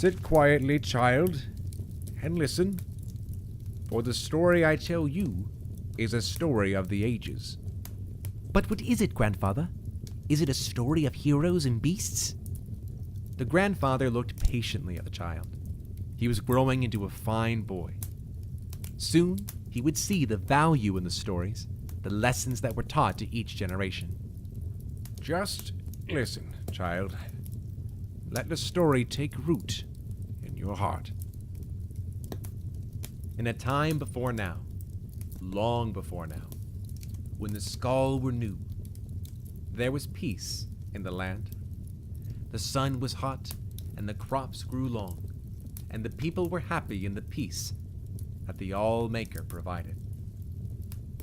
Sit quietly, child, and listen, for the story I tell you is a story of the ages. But what is it, grandfather? Is it a story of heroes and beasts? The grandfather looked patiently at the child. He was growing into a fine boy. Soon, he would see the value in the stories, the lessons that were taught to each generation. Just listen, child. Let the story take root in your heart. In a time before now, long before now, when the Skald were new, there was peace in the land. The sun was hot, and the crops grew long, and the people were happy in the peace that the All-Maker provided.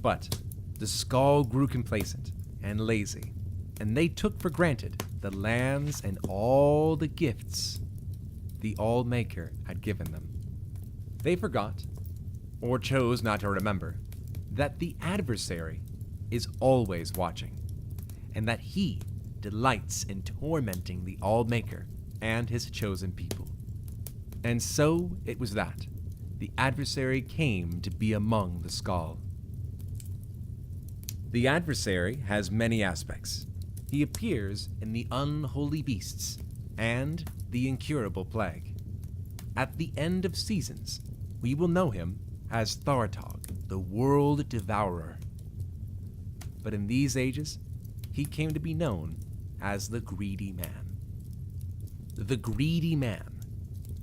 But the Skald grew complacent and lazy, and they took for granted the lands and all the gifts the All-Maker had given them. They forgot, or chose not to remember, that the adversary is always watching, and that he delights in tormenting the All-Maker and his chosen people. And so it was that the adversary came to be among the Skald. The adversary has many aspects. He appears in the unholy beasts and the incurable plague. At the end of seasons, we will know him as Thartog, the world devourer. But in these ages, he came to be known as the Greedy Man. The Greedy Man,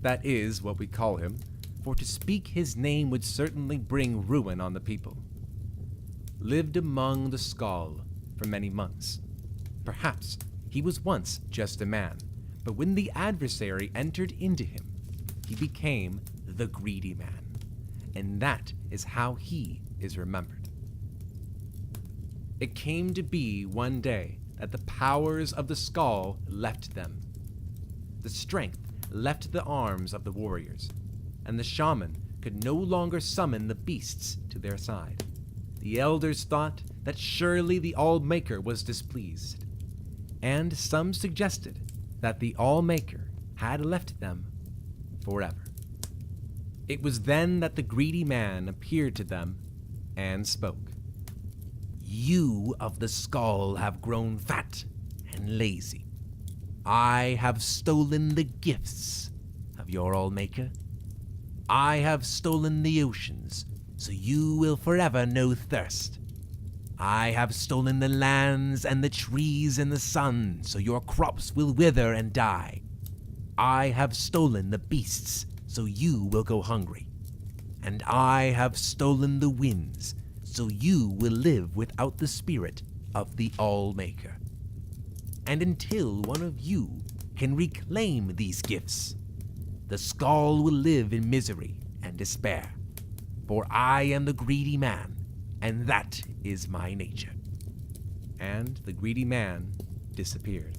that is what we call him, for to speak his name would certainly bring ruin on the people. Lived among the Skald for many months. Perhaps he was once just a man, but when the adversary entered into him, he became the Greedy Man, and that is how he is remembered. It came to be one day that the powers of the Skald left them. The strength left the arms of the warriors, and the shaman could no longer summon the beasts to their side. The elders thought that surely the All-Maker was displeased, and some suggested that the All-Maker had left them forever. It was then that the Greedy Man appeared to them and spoke. You of the Skald have grown fat and lazy. I have stolen the gifts of your All-Maker. I have stolen the oceans, so you will forever know thirst. I have stolen the lands and the trees and the sun, so your crops will wither and die. I have stolen the beasts, so you will go hungry. And I have stolen the winds, so you will live without the spirit of the All-Maker. And until one of you can reclaim these gifts, the Skald will live in misery and despair. For I am the Greedy Man, and that is my nature. And the Greedy Man disappeared.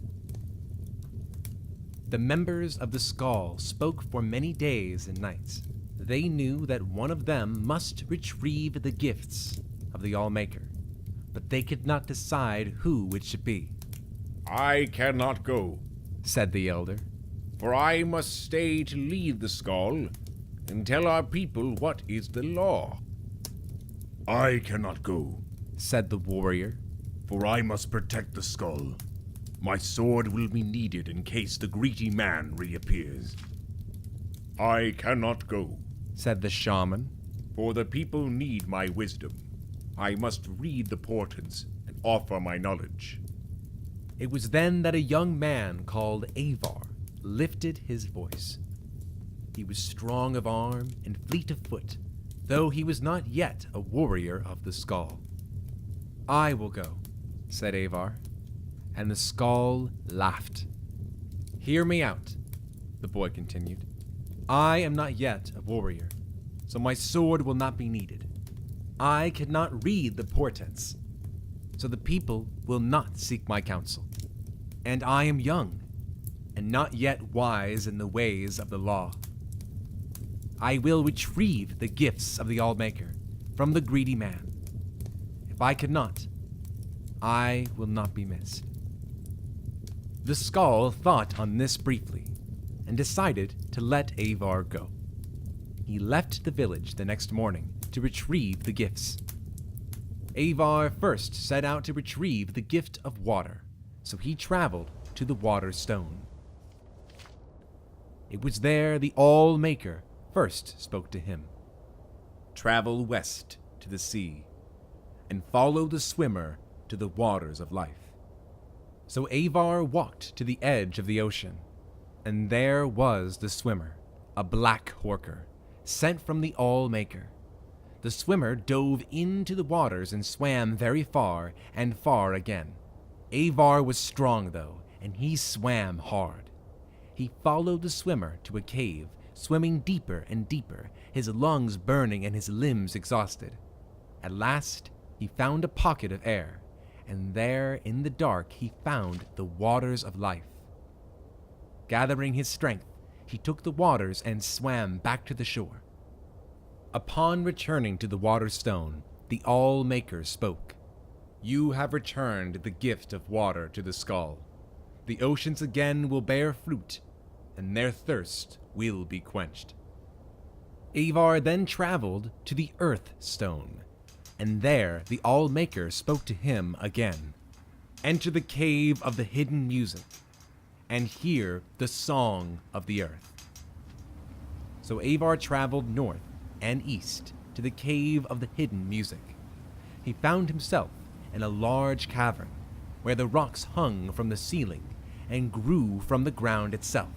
The members of the Skald spoke for many days and nights. They knew that one of them must retrieve the gifts of the All-Maker, but they could not decide who it should be. I cannot go, said the elder, for I must stay to lead the Skald and tell our people what is the law. I cannot go, said the warrior, for I must protect the Skald. My sword will be needed in case the Greedy Man reappears. I cannot go, said the shaman, for the people need my wisdom. I must read the portents and offer my knowledge. It was then that a young man called Aevar lifted his voice. He was strong of arm and fleet of foot, though he was not yet a warrior of the Skald. I will go, said Aevar, and the Skald laughed. Hear me out, the boy continued. I am not yet a warrior, so my sword will not be needed. I cannot read the portents, so the people will not seek my counsel. And I am young, and not yet wise in the ways of the law. I will retrieve the gifts of the All-Maker from the Greedy Man. If I cannot, I will not be missed. The Skald thought on this briefly, and decided to let Aevar go. He left the village the next morning to retrieve the gifts. Aevar first set out to retrieve the gift of water, so he traveled to the Water Stone. It was there the All-Maker first spoke to him. Travel west to the sea, and follow the swimmer to the waters of life. So Aevar walked to the edge of the ocean, and there was the swimmer, a black horker, sent from the All-Maker. The swimmer dove into the waters and swam very far and far again. Aevar was strong, though, and he swam hard. He followed the swimmer to a cave, swimming deeper and deeper, his lungs burning and his limbs exhausted. At last, he found a pocket of air, and there in the dark he found the waters of life. Gathering his strength, he took the waters and swam back to the shore. Upon returning to the Water Stone, the All-Maker spoke. You have returned the gift of water to the skull. The oceans again will bear fruit, and their thirst will be quenched. Aevar then traveled to the Earth Stone, and there the All-Maker spoke to him again. Enter the cave of the hidden music, and hear the song of the earth. So Aevar traveled north and east to the cave of the hidden music. He found himself in a large cavern, where the rocks hung from the ceiling and grew from the ground itself.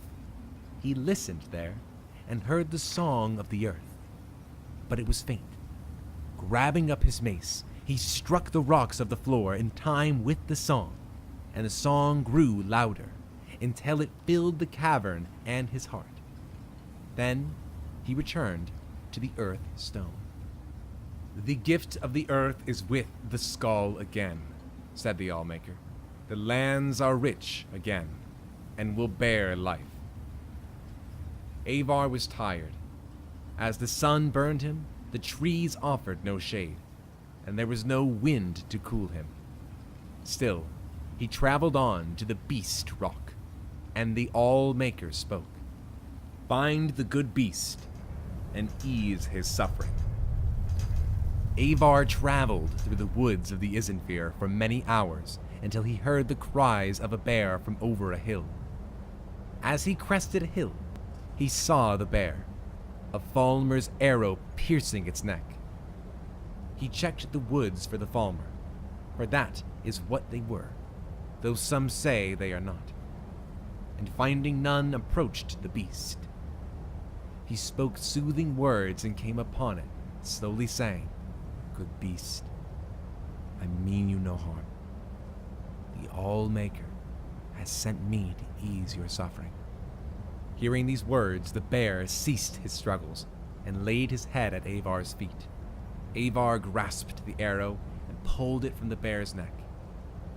He listened there and heard the song of the earth, but it was faint. Grabbing up his mace, he struck the rocks of the floor in time with the song, and the song grew louder until it filled the cavern and his heart. Then he returned to the Earth Stone. The gift of the earth is with the skull again, said the All-Maker. The lands are rich again, and will bear life. Aevar was tired. As the sun burned him, the trees offered no shade, and there was no wind to cool him. Still, he traveled on to the Beast Rock, and the All-Maker spoke. Find the good beast, and ease his suffering. Aevar traveled through the woods of the Isenfir for many hours until he heard the cries of a bear from over a hill. As he crested a hill, he saw the bear, a Falmer's arrow piercing its neck. He checked the woods for the Falmer, for that is what they were, though some say they are not. And finding none, approached the beast. He spoke soothing words and came upon it, slowly saying, Good beast, I mean you no harm. The All-Maker has sent me to ease your suffering. Hearing these words, the bear ceased his struggles and laid his head at Aevar's feet. Aevar grasped the arrow and pulled it from the bear's neck.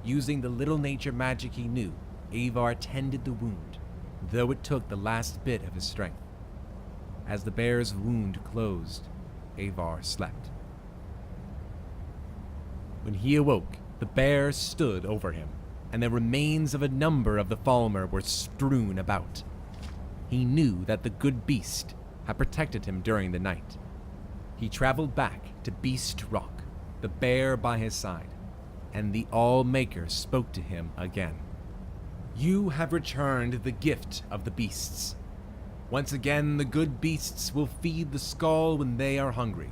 Using the little nature magic he knew, Aevar tended the wound, though it took the last bit of his strength. As the bear's wound closed, Aevar slept. When he awoke, the bear stood over him, and the remains of a number of the Falmer were strewn about. He knew that the good beast had protected him during the night. He traveled back to Beast Rock, the bear by his side, and the All-Maker spoke to him again. You have returned the gift of the beasts. Once again, the good beasts will feed the skull when they are hungry,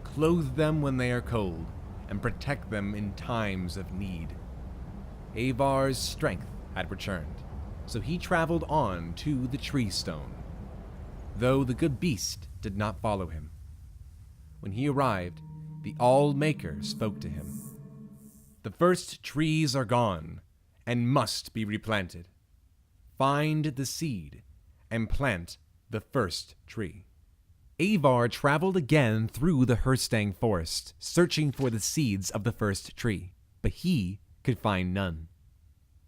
clothe them when they are cold, and protect them in times of need. Aevar's strength had returned, so he traveled on to the Tree Stone, though the good beast did not follow him. When he arrived, the All-Maker spoke to him. The first trees are gone, and must be replanted. Find the seed, and plant the first tree. Aevar traveled again through the Herstang forest, searching for the seeds of the first tree, but he could find none.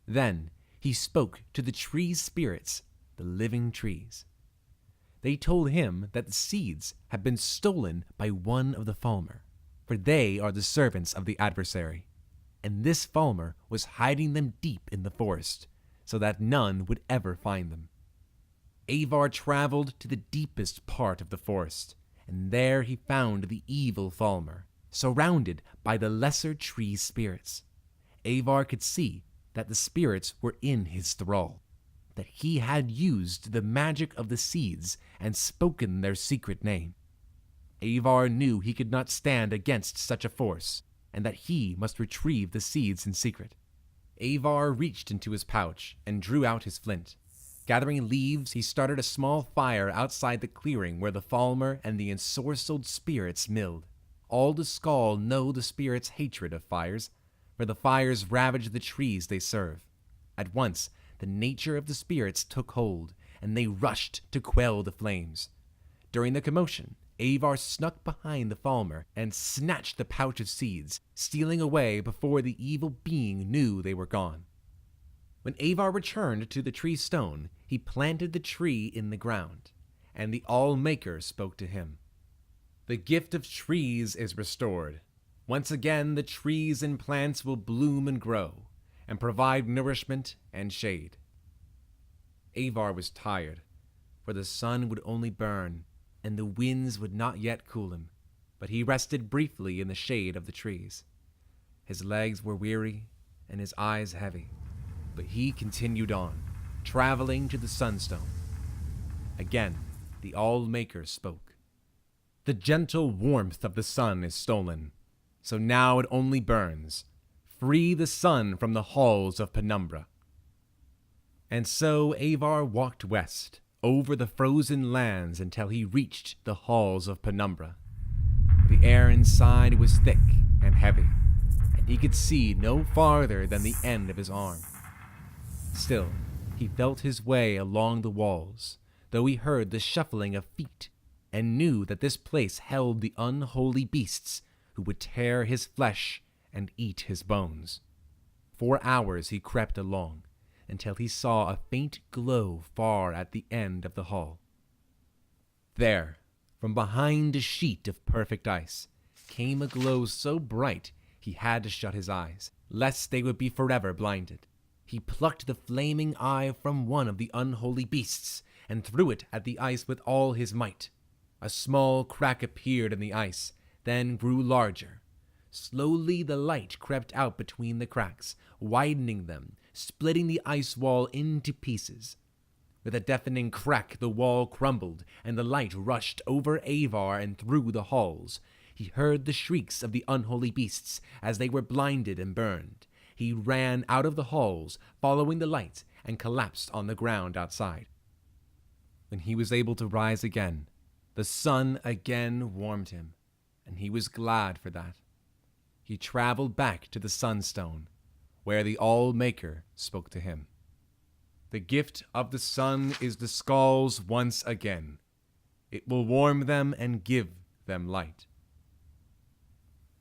Then he spoke to the tree spirits, the living trees. They told him that the seeds had been stolen by one of the Falmer, for they are the servants of the adversary, and this Falmer was hiding them deep in the forest, so that none would ever find them. Aevar traveled to the deepest part of the forest, and there he found the evil Falmer, surrounded by the lesser tree spirits. Aevar could see that the spirits were in his thrall, that he had used the magic of the seeds and spoken their secret name. Aevar knew he could not stand against such a force, and that he must retrieve the seeds in secret. Aevar reached into his pouch and drew out his flint. Gathering leaves, he started a small fire outside the clearing where the Falmer and the ensorcelled spirits milled. All the Skald know the spirits' hatred of fires, for the fires ravage the trees they serve. At once, the nature of the spirits took hold, and they rushed to quell the flames. During the commotion, Aevar snuck behind the Falmer and snatched the pouch of seeds, stealing away before the evil being knew they were gone. When Aevar returned to the tree stone, he planted the tree in the ground, and the All-Maker spoke to him. The gift of trees is restored. Once again, the trees and plants will bloom and grow, and provide nourishment and shade. Aevar was tired, for the sun would only burn, and the winds would not yet cool him, but he rested briefly in the shade of the trees. His legs were weary, and his eyes heavy, but he continued on, traveling to the Sunstone. Again, the All-Maker spoke. The gentle warmth of the sun is stolen, so now it only burns. Free the sun from the halls of penumbra. And so Aevar walked west, over the frozen lands until he reached the halls of penumbra. The air inside was thick and heavy, and he could see no farther than the end of his arm. Still, he felt his way along the walls, though he heard the shuffling of feet, and knew that this place held the unholy beasts who would tear his flesh and eat his bones. For hours he crept along, until he saw a faint glow far at the end of the hall. There, from behind a sheet of perfect ice, came a glow so bright he had to shut his eyes, lest they would be forever blinded. He plucked the flaming eye from one of the unholy beasts and threw it at the ice with all his might. A small crack appeared in the ice, then grew larger. Slowly the light crept out between the cracks, widening them, splitting the ice wall into pieces. With a deafening crack, the wall crumbled, and the light rushed over Aevar and through the halls. He heard the shrieks of the unholy beasts as they were blinded and burned. He ran out of the halls, following the light, and collapsed on the ground outside. When he was able to rise again, the sun again warmed him, and he was glad for that. He traveled back to the Sunstone, where the All-Maker spoke to him. The gift of the sun is the Skald's once again. It will warm them and give them light.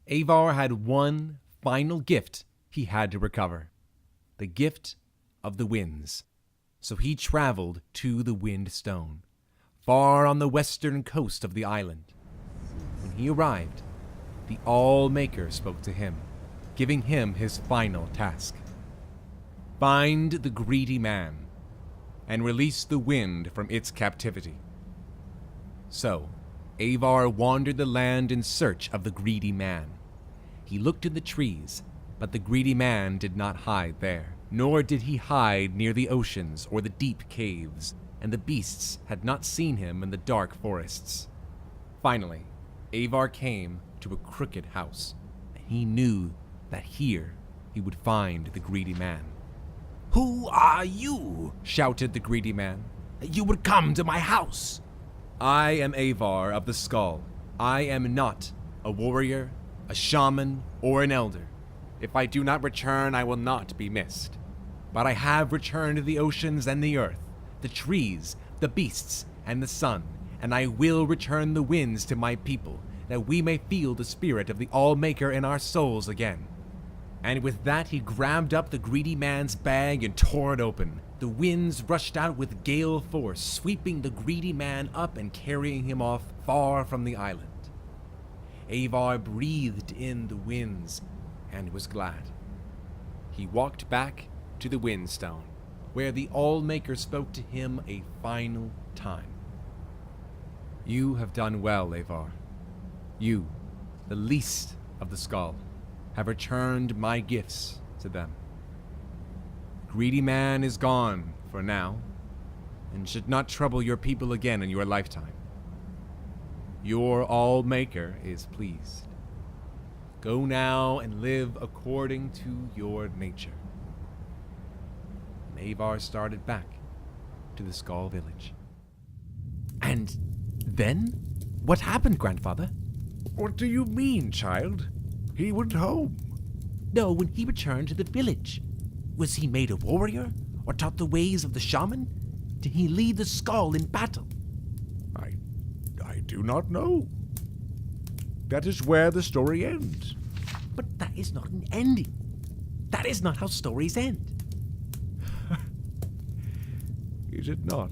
Aevar had one final gift he had to recover, the gift of the winds. So he traveled to the Wind Stone, far on the western coast of the island. When he arrived, the All-Maker spoke to him, giving him his final task. Find the greedy man, and release the wind from its captivity. So, Aevar wandered the land in search of the greedy man. He looked in the trees, but the greedy man did not hide there, nor did he hide near the oceans or the deep caves, and the beasts had not seen him in the dark forests. Finally, Aevar came to a crooked house, and he knew that here he would find the greedy man. Who are you? Shouted the greedy man. You would come to my house. I am Aevar of the Skull. I am not a warrior, a shaman, or an elder. If I do not return, I will not be missed. But I have returned the oceans and the earth, the trees, the beasts, and the sun, and I will return the winds to my people, that we may feel the spirit of the All-Maker in our souls again. And with that he grabbed up the greedy man's bag and tore it open. The winds rushed out with gale force, sweeping the greedy man up and carrying him off far from the island. Aevar breathed in the winds and was glad. He walked back to the Windstone, where the All-Maker spoke to him a final time. You have done well, Aevar. You, the least of the skull, have returned my gifts to them. Greedy man is gone for now, and should not trouble your people again in your lifetime. Your All-Maker is pleased. Go now and live according to your nature. And Aevar started back to the Skull Village. And then? What happened, grandfather? What do you mean, child? He went home. No, when he returned to the village. Was he made a warrior? Or taught the ways of the shaman? Did he lead the skull in battle? I do not know. That is where the story ends. But that is not an ending. That is not how stories end. Is it not?